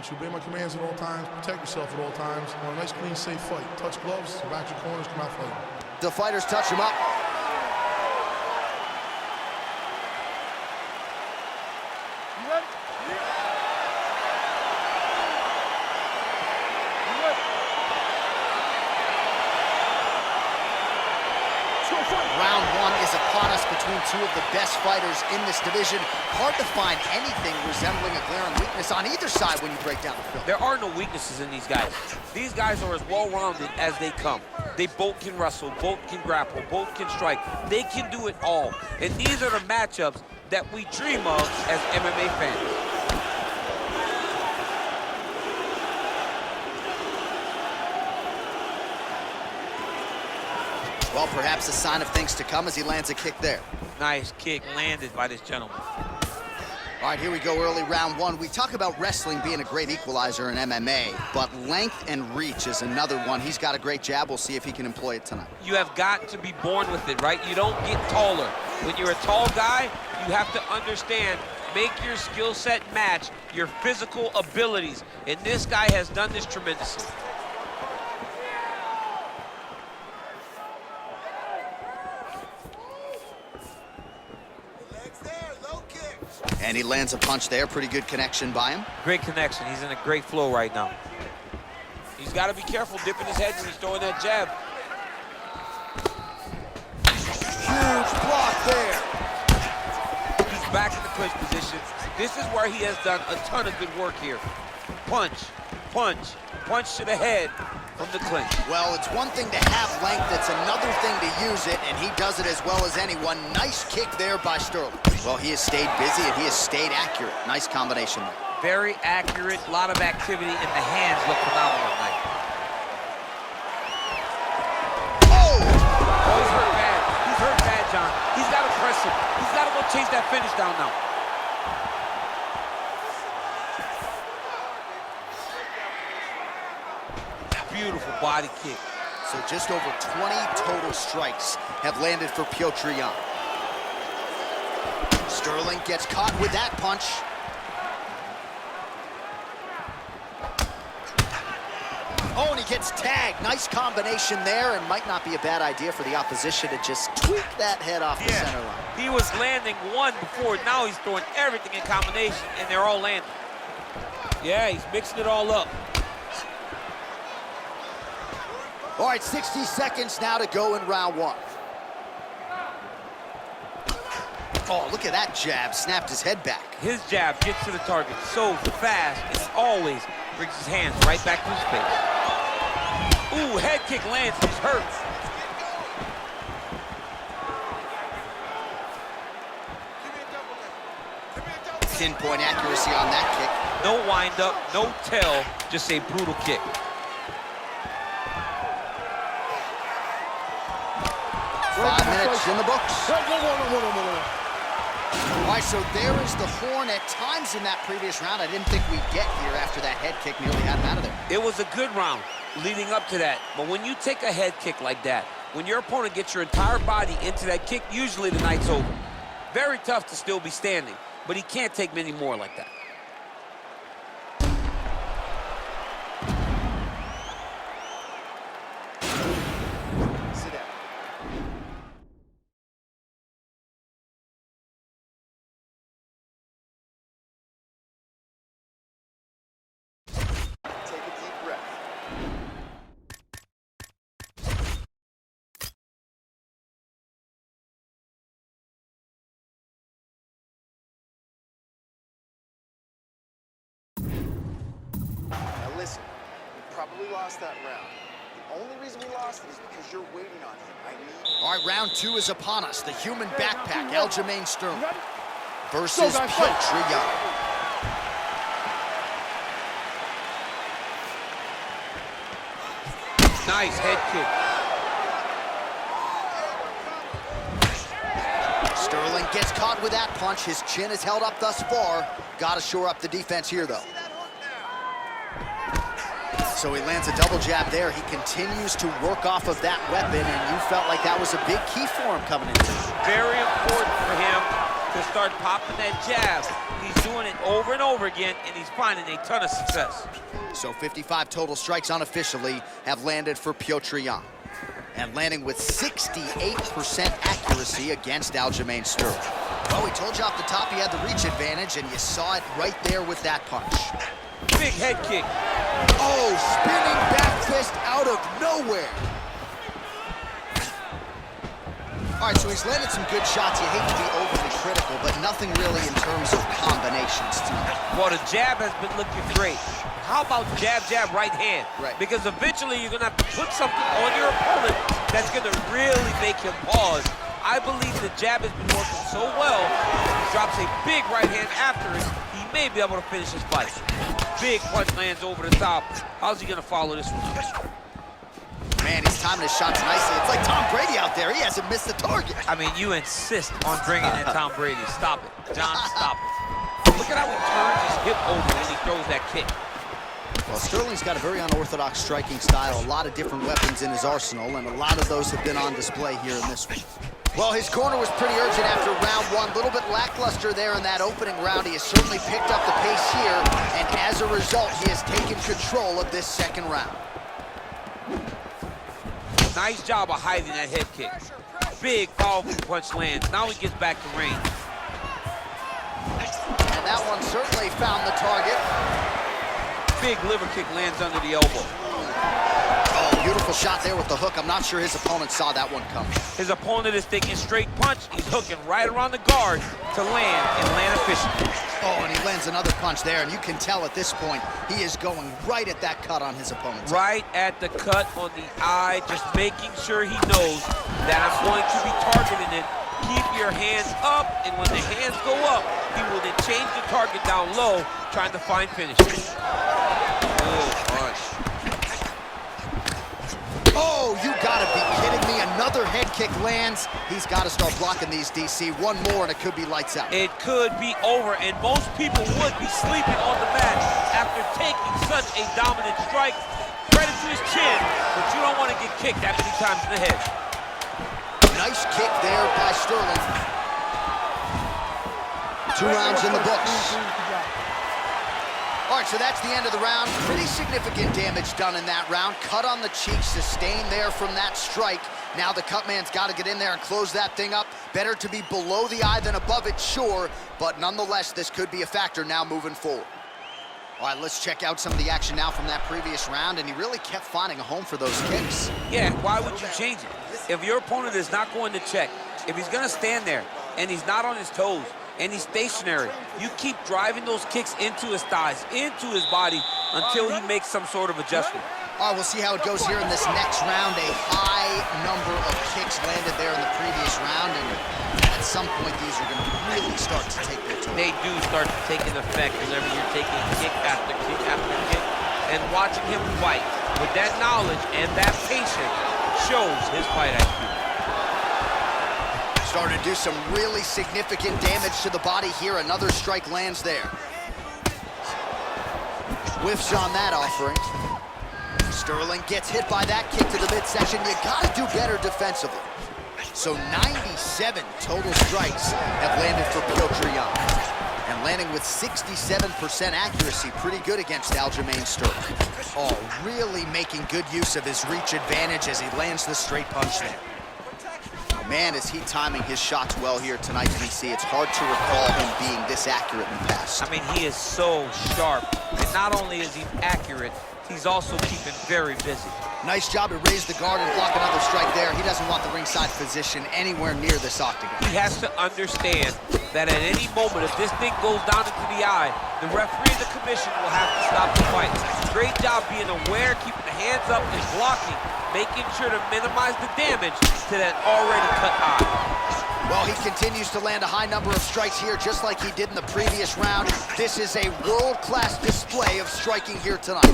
want you to obey my commands at all times, protect yourself at all times. I want a nice, clean, safe fight. Touch gloves, back your corners, come out fighting. The fighters touch him up. Round one is upon us between two of the best fighters in this division. Hard to find anything resembling a glaring weakness on either side when you break down the film. There are no weaknesses in these guys. These guys are as well-rounded as they come. They both can wrestle, both can grapple, both can strike. They can do it all. And these are the matchups that we dream of as MMA fans. Well, perhaps a sign of things to come as he lands a kick there. Nice kick landed by this gentleman. All right, here we go, early round one. We talk about wrestling being a great equalizer in MMA, but length and reach is another one. He's got a great jab. We'll see if he can employ it tonight. You have got to be born with it, right? You don't get taller. When you're a tall guy, you have to understand, make your skill set match your physical abilities. And this guy has done this tremendously. And he lands a punch there. Pretty good connection by him. Great connection. He's in a great flow right now. He's got to be careful dipping his head when he's throwing that jab. Huge block there. He's back in the clinch position. This is where he has done a ton of good work here. Punch, punch, punch to the head from the clinch. Well, it's one thing to have length, it's another thing to use it, and he does it as well as anyone. Nice kick there by Sterling. Well, he has stayed busy and he has stayed accurate. Nice combination there. Very accurate, a lot of activity, and the hands look phenomenal tonight. Oh! Oh, he's hurt bad. He's hurt bad, John. He's got to press him. He's got to go chase that finish down now. Beautiful body kick. So just over 20 total strikes have landed for Piotr Jan. Sterling gets caught with that punch. Oh, and he gets tagged. Nice combination there, and might not be a bad idea for the opposition to just tweak that head off the center line. He was landing one before. Now he's throwing everything in combination, and they're all landing. Yeah, he's mixing it all up. All right, 60 seconds now to go in round one. Oh, look at that jab. Snapped his head back. His jab gets to the target so fast, and he always brings his hands right back to his face. Ooh, head kick lands. He's hurt. Pinpoint accuracy on that kick. No wind up, no tell, just a brutal kick. Five minutes in the books. All right, so there is the horn. At times in that previous round, I didn't think we'd get here after that head kick nearly had him out of there. It was a good round leading up to that, but when you take a head kick like that, when your opponent gets your entire body into that kick, usually the night's over. Very tough to still be standing, but he can't take many more like that. Sit down. Take a deep breath. Now listen, we probably lost that round. The only reason we lost it is because you're waiting on him. All right, round two is upon us. The human backpack, Aljamain Sterling, versus Piotr Jan. Nice head kick. Sterling gets caught with that punch. His chin is held up thus far. Got to shore up the defense here, though. So he lands a double jab there. He continues to work off of that weapon, and you felt like that was a big key for him coming into it. Very important for him to to start popping that jab. He's doing it over and over again, and he's finding a ton of success. So 55 total strikes unofficially have landed for Petr Yan. And landing with 68% accuracy against Aljamain Sterling. Well, we told you off the top he had the reach advantage, and you saw it right there with that punch. Big head kick. Oh, spinning back fist out of nowhere. All right, so he's landed some good shots. You hate to be overly critical, but nothing really in terms of combinations tonight. Well, the jab has been looking great. How about jab, jab, right hand? Right. Because eventually you're gonna have to put something on your opponent that's gonna really make him pause. I believe the jab has been working so well. He drops a big right hand after it. He may be able to finish his fight. Big punch lands over the top. How's he gonna follow this one up? Man, he's timing his shots nicely. It's like Tom Brady out there. He hasn't missed the target. I mean, you insist on bringing in Tom Brady. Stop it. John, stop it. Look at how he turns his hip over when he throws that kick. Well, Sterling's got a very unorthodox striking style, a lot of different weapons in his arsenal, and a lot of those have been on display here in this one. Well, his corner was pretty urgent after round one. A little bit lackluster there in that opening round. He has certainly picked up the pace here, and as a result, he has taken control of this second round. Nice job of hiding that head kick. Big, powerful punch lands. Now he gets back to range. And that one certainly found the target. Big liver kick lands under the elbow. Oh, beautiful shot there with the hook. I'm not sure his opponent saw that one coming. His opponent is taking straight punch. He's hooking right around the guard to land and land efficiently. Oh, and he lands another punch there, and you can tell at this point he is going right at that cut on his opponent's eye. Right at the cut on the eye, just making sure he knows that I'm going to be targeting it. Keep your hands up, and when the hands go up, he will then change the target down low, trying to find finishes. Good punch. Oh, you gotta be kidding me. Another head kick lands. He's got to start blocking these, DC. One more, and it could be lights out. It could be over, and most people would be sleeping on the mat after taking such a dominant strike. Credit to his chin, but you don't want to get kicked that many times in the head. Nice kick there by Sterling. 2 rounds in the books. All right, so that's the end of the round. Pretty significant damage done in that round. Cut on the cheek, sustained there from that strike. Now the cut man's got to get in there and close that thing up. Better to be below the eye than above it, sure, but nonetheless, this could be a factor now moving forward. All right, let's check out some of the action now from that previous round, and he really kept finding a home for those kicks. Yeah, why would you change it? If your opponent is not going to check, if he's going to stand there and he's not on his toes, and he's stationary, you keep driving those kicks into his thighs, into his body, until he makes some sort of adjustment. All right, we'll see how it goes here in this next round. A high number of kicks landed there in the previous round, and at some point, these are going to really start to take their toll. They do start to take an effect whenever you're taking kick after kick after kick, and watching him fight with that knowledge and that patience shows his fight IQ. Starting to do some really significant damage to the body here. Another strike lands there. Whiffs on that offering. Sterling gets hit by that kick to the midsection. You gotta do better defensively. So 97 total strikes have landed for Petr Yan. And landing with 67% accuracy, pretty good against Aljamain Sterling. Oh, really making good use of his reach advantage as he lands the straight punch there. Man, is he timing his shots well here tonight, DC. It's hard to recall him being this accurate in the past. I mean, he is so sharp. And not only is he accurate, he's also keeping very busy. Nice job to raise the guard and block another strike there. He doesn't want the ringside position anywhere near this octagon. He has to understand that at any moment, if this thing goes down into the eye, the referee and the commission will have to stop the fight. Great job being aware, keeping the hands up and blocking, making sure to minimize the damage to that already cut eye. Well, he continues to land a high number of strikes here, just like he did in the previous round. This is a world-class display of striking here tonight.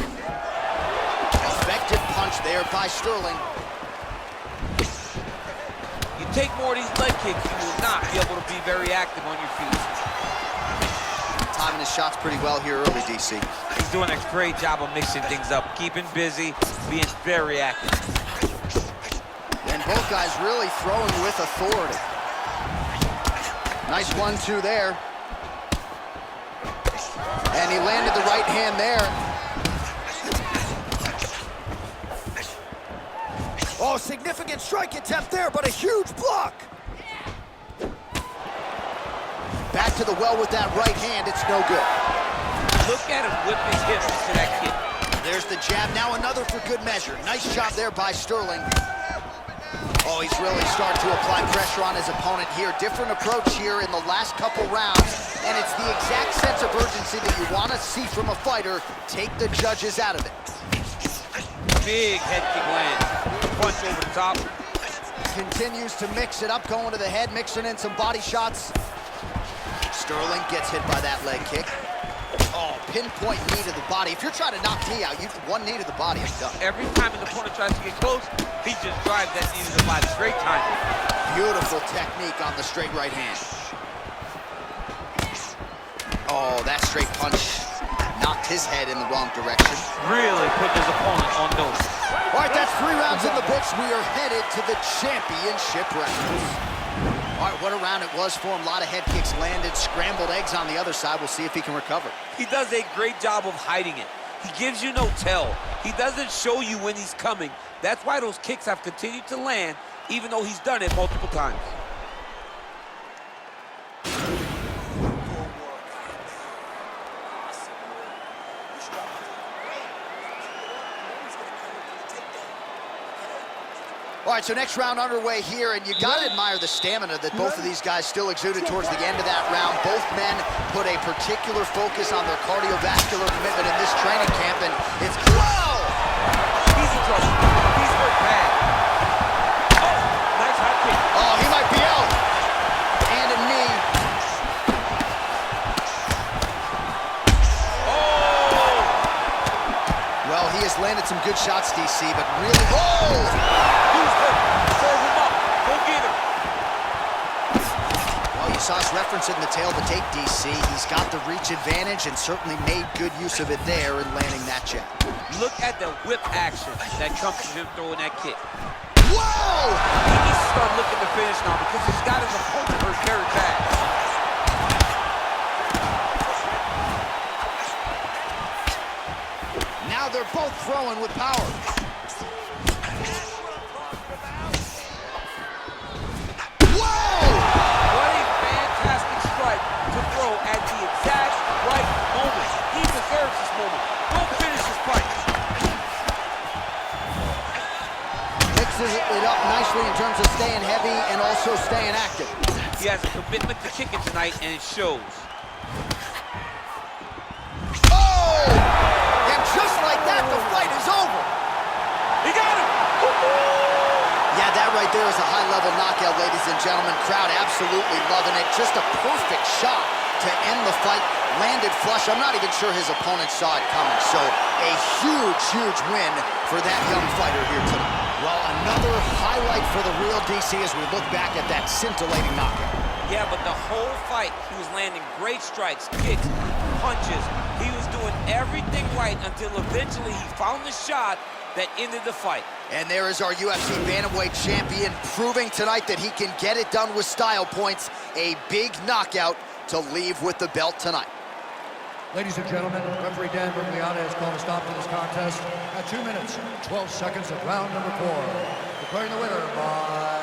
Effective punch there by Sterling. You take more of these leg kicks, you will not be able to be very active on your feet. Timing his shots pretty well here early, DC. He's doing a great job of mixing things up, keeping busy, being very active. And both guys really throwing with authority. Nice 1-2 there. And he landed the right hand there. Oh, significant strike attempt there, but a huge block. Back to the well with that right hand. It's no good. Look at him whip his hips to that kick. There's the jab. Now another for good measure. Nice job there by Sterling. Oh, he's really starting to apply pressure on his opponent here. Different approach here in the last couple rounds, and it's the exact sense of urgency that you want to see from a fighter. Take the judges out of it. Big head kick lands. Punch over the top. Continues to mix it up, going to the head, mixing in some body shots. Sterling gets hit by that leg kick. Oh, pinpoint knee to the body. If you're trying to knock T out, one knee to the body is done. Every time his opponent tries to get close, he just drives that knee to the body. Great timing. Beautiful technique on the straight right hand. Oh, that straight punch knocked his head in the wrong direction. Really put his opponent on notice. All right, that's 3 rounds in the books. We are headed to the championship rounds. All right, what a round it was for him. A lot of head kicks landed, scrambled eggs on the other side. We'll see if he can recover. He does a great job of hiding it. He gives you no tell. He doesn't show you when he's coming. That's why those kicks have continued to land, even though he's done it multiple times. All right, so next round underway here, and you gotta admire the stamina that both of these guys still exuded towards the end of that round. Both men put a particular focus on their cardiovascular commitment in this training camp, and it's... Whoa! He's in trouble. He's hurt bad. Oh, nice high kick. Oh, he might be out. And a knee. Oh! Well, he has landed some good shots, DC, but really... Whoa! Saw us referencing the tail of the tape, DC. He's got the reach advantage and certainly made good use of it there in landing that jab. Look at the whip action that comes from him throwing that kick. Whoa! He needs to start looking to finish now because he's got his opponent hurt very bad. Now they're both throwing with power. It up nicely in terms of staying heavy and also staying active. He has a commitment to kicking tonight, and it shows. Oh! And just like that, the fight is over. He got him! Yeah, that right there is a high-level knockout, ladies and gentlemen. Crowd absolutely loving it. Just a perfect shot to end the fight. Landed flush. I'm not even sure his opponent saw it coming. So a huge, huge win for that young fighter here tonight. Well, another highlight for the real DC as we look back at that scintillating knockout. Yeah, but the whole fight, he was landing great strikes, kicks, punches. He was doing everything right until eventually he found the shot that ended the fight. And there is our UFC Bantamweight champion proving tonight that he can get it done with style points. A big knockout to leave with the belt tonight. Ladies and gentlemen, referee Dan Bergliana has called a stop to this contest at 2 minutes, 12 seconds of round number 4. Declaring the winner by